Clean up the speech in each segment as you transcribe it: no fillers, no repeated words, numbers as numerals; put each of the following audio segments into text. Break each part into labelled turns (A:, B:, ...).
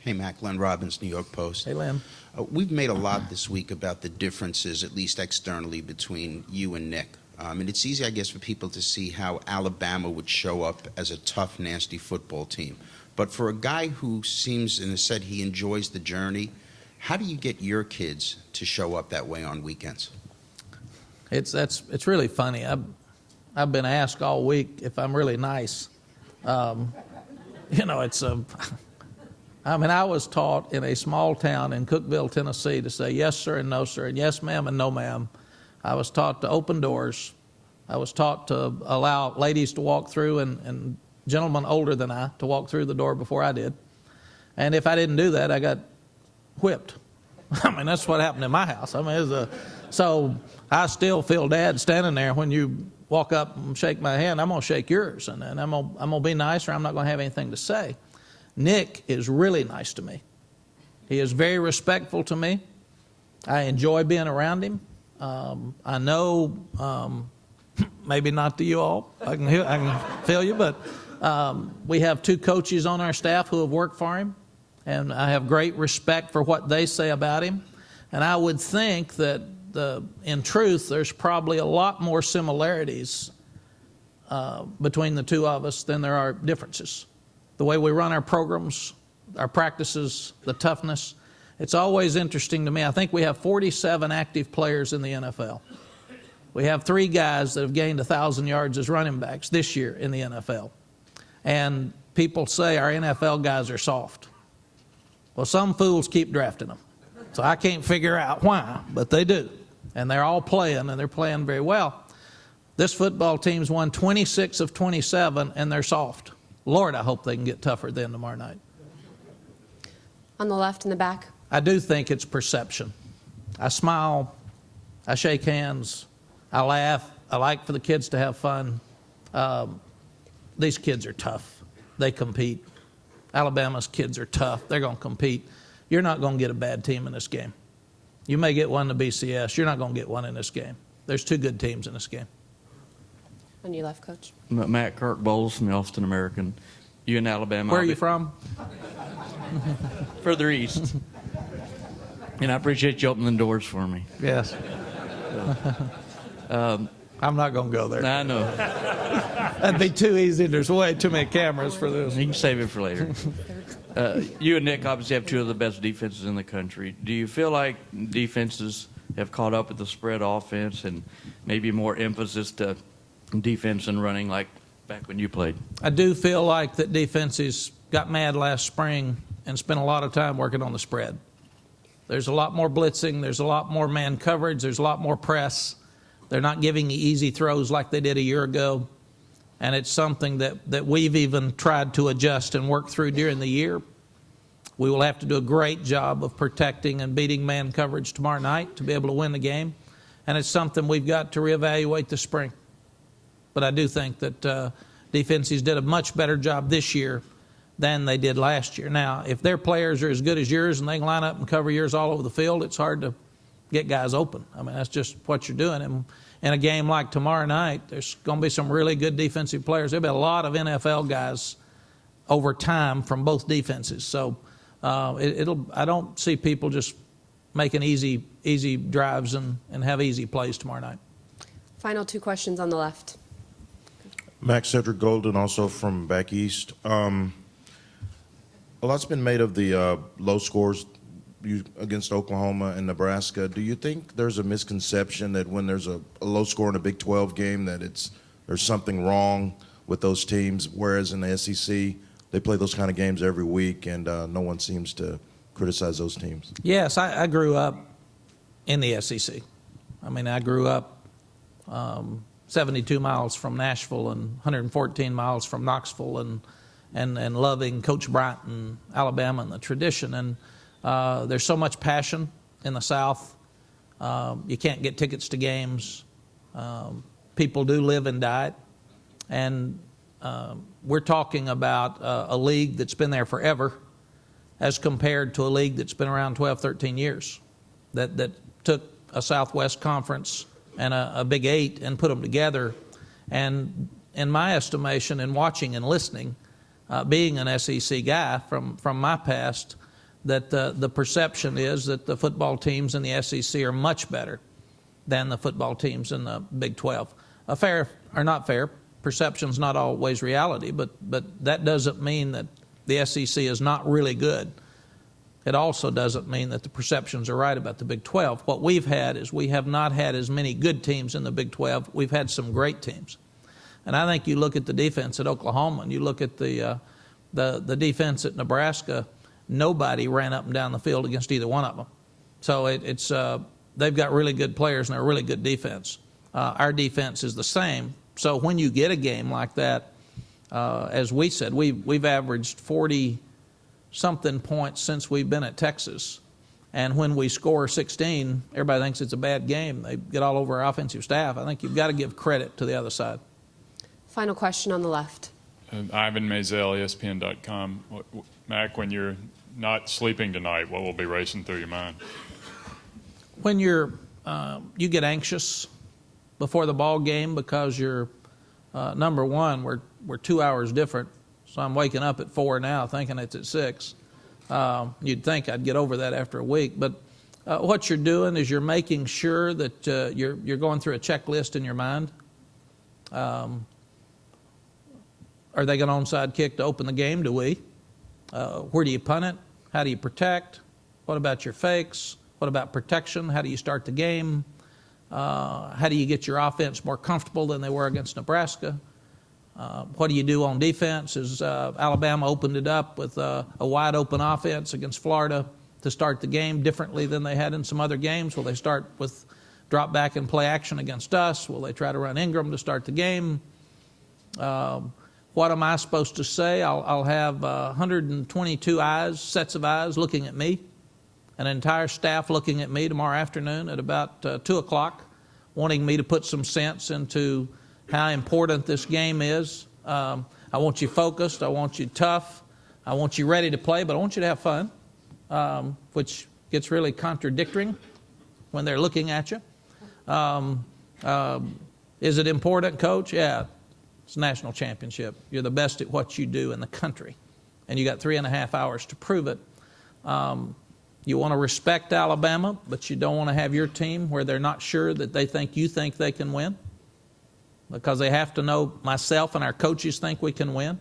A: Hey, Mack, Len Robbins, New York Post.
B: Hey, Len.
A: We've made a lot this week about the differences, at least externally, between you and Nick. And it's easy, I guess, for people to see how Alabama would show up as a tough, nasty football team. But for a guy who seems and has said he enjoys the journey, how do you get your kids to show up that way on weekends?
B: It's really funny. I've been asked all week if I'm really nice. I was taught in a small town in Cookeville, Tennessee, to say yes, sir, and no, sir, and yes, ma'am, and no, ma'am. I was taught to open doors. I was taught to allow ladies to walk through and gentlemen older than I to walk through the door before I did. And if I didn't do that, I got whipped. That's what happened in my house. So I still feel Dad standing there when you walk up and shake my hand. I'm going to shake yours, and I'm going to be nice, or I'm not going to have anything to say. Nick is really nice to me. He is very respectful to me. I enjoy being around him. I know, maybe not to you all, I can feel you, but we have 2 coaches on our staff who have worked for him, and I have great respect for what they say about him. And I would think that, in truth, there's probably a lot more similarities between the 2 of us than there are differences. The way we run our programs, our practices, the toughness. It's always interesting to me. I think we have 47 active players in the NFL. We have 3 guys that have gained 1,000 yards as running backs this year in the NFL. And people say our NFL guys are soft. Well, some fools keep drafting them. So I can't figure out why, but they do. And they're all playing, and they're playing very well. This football team's won 26 of 27, and they're soft. Lord, I hope they can get tougher then tomorrow night.
C: On the left in the back.
B: I do think it's perception. I smile, I shake hands, I laugh, I like for the kids to have fun. These kids are tough. They compete. Alabama's kids are tough. They're going to compete. You're not going to get a bad team in this game. You may get one in the BCS. You're not going to get one in this game. There's 2 good teams in this game.
C: On your left, Coach.
D: Matt Kirk Bowles from the Austin American. You in Alabama.
B: Where are you from?
D: Further east. And I appreciate you opening the doors for me.
B: Yes. I'm not going to go there.
D: I know.
B: That'd be too easy. There's way too many cameras for this.
D: You can save it for later. You and Nick obviously have 2 of the best defenses in the country. Do you feel like defenses have caught up with the spread offense and maybe more emphasis to defense and running like back when you played?
B: I do feel like that defenses got mad last spring and spent a lot of time working on the spread. There's a lot more blitzing. There's a lot more man coverage. There's a lot more press. They're not giving you easy throws like they did a year ago. And it's something that we've even tried to adjust and work through during the year. We will have to do a great job of protecting and beating man coverage tomorrow night to be able to win the game. And it's something we've got to reevaluate this spring. But I do think that defenses did a much better job this year than they did last year. Now, if their players are as good as yours and they can line up and cover yours all over the field, it's hard to get guys open. That's just what you're doing. And in a game like tomorrow night, there's going to be some really good defensive players. There'll be a lot of NFL guys over time from both defenses. So I don't see people just making easy drives and have easy plays tomorrow night.
C: Final 2 questions on the left.
E: Max Cedric Golden, also from back east. A lot's been made of the low scores against Oklahoma and Nebraska. Do you think there's a misconception that when there's a low score in a Big 12 game that there's something wrong with those teams, whereas in the SEC they play those kind of games every week and no one seems to criticize those teams?
B: Yes, I grew up in the SEC. I grew up 72 miles from Nashville and 114 miles from Knoxville and loving Coach Bryant and Alabama and the tradition. And there's so much passion in the South. You can't get tickets to games. People do live and die. And we're talking about a league that's been there forever as compared to a league that's been around 12, 13 years that took a Southwest Conference and a Big 8 and put them together. And in my estimation, in watching and listening, being an SEC guy from my past, that the perception is that the football teams in the SEC are much better than the football teams in the Big 12. Fair or not fair, perception's not always reality, but that doesn't mean that the SEC is not really good. It also doesn't mean that the perceptions are right about the Big 12. What we've had is we have not had as many good teams in the Big 12. We've had some great teams. And I think you look at the defense at Oklahoma and you look at the defense at Nebraska, nobody ran up and down the field against either one of them. So they've got really good players and they're a really good defense. Our defense is the same. So when you get a game like that, as we said, we've averaged 40-something points since we've been at Texas. And when we score 16, everybody thinks it's a bad game. They get all over our offensive staff. I think you've got to give credit to the other side.
C: Final question on the left.
F: Ivan Mazel, ESPN.com. Mack, when you're not sleeping tonight, what will be racing through your mind?
B: When you get anxious before the ball game because you're number one, we're 2 hours different, so I'm waking up at 4 now thinking it's at 6. You'd think I'd get over that after a week, but what you're doing is you're making sure that you're going through a checklist in your mind. Are they going to onside kick to open the game? Do we? Where do you punt it? How do you protect? What about your fakes? What about protection? How do you start the game? How do you get your offense more comfortable than they were against Nebraska? What do you do on defense? As Alabama opened it up with a wide open offense against Florida to start the game differently than they had in some other games. Will they start with drop back and play action against us? Will they try to run Ingram to start the game? What am I supposed to say? I'll have 122 sets of eyes looking at me, an entire staff looking at me tomorrow afternoon at about 2 o'clock, wanting me to put some sense into how important this game is. I want you focused. I want you tough. I want you ready to play, but I want you to have fun, which gets really contradictory when they're looking at you. Is it important, Coach? Yeah. It's a national championship. You're the best at what you do in the country, and you got 3.5 hours to prove it. You want to respect Alabama, but you don't want to have your team where they're not sure that they think you think they can win, because they have to know myself and our coaches think we can win.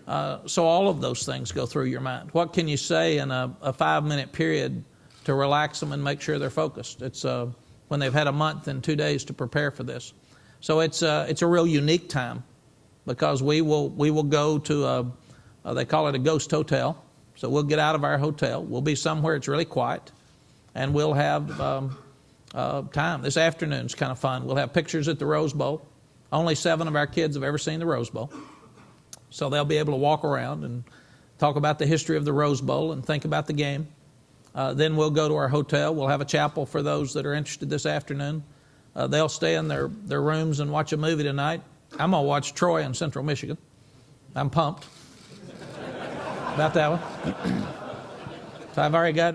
B: So all of those things go through your mind. What can you say in a 5-minute period to relax them and make sure they're focused? It's when they've had a month and 2 days to prepare for this. So it's a real unique time, because we will go to they call it a ghost hotel. So we'll get out of our hotel. We'll be somewhere it's really quiet, and we'll have time. This afternoon's kind of fun. We'll have pictures at the Rose Bowl. Only 7 of our kids have ever seen the Rose Bowl. So they'll be able to walk around and talk about the history of the Rose Bowl and think about the game. Then we'll go to our hotel. We'll have a chapel for those that are interested this afternoon. They'll stay in their rooms and watch a movie tonight. I'm going to watch Troy in Central Michigan. I'm pumped about that one. So I've already got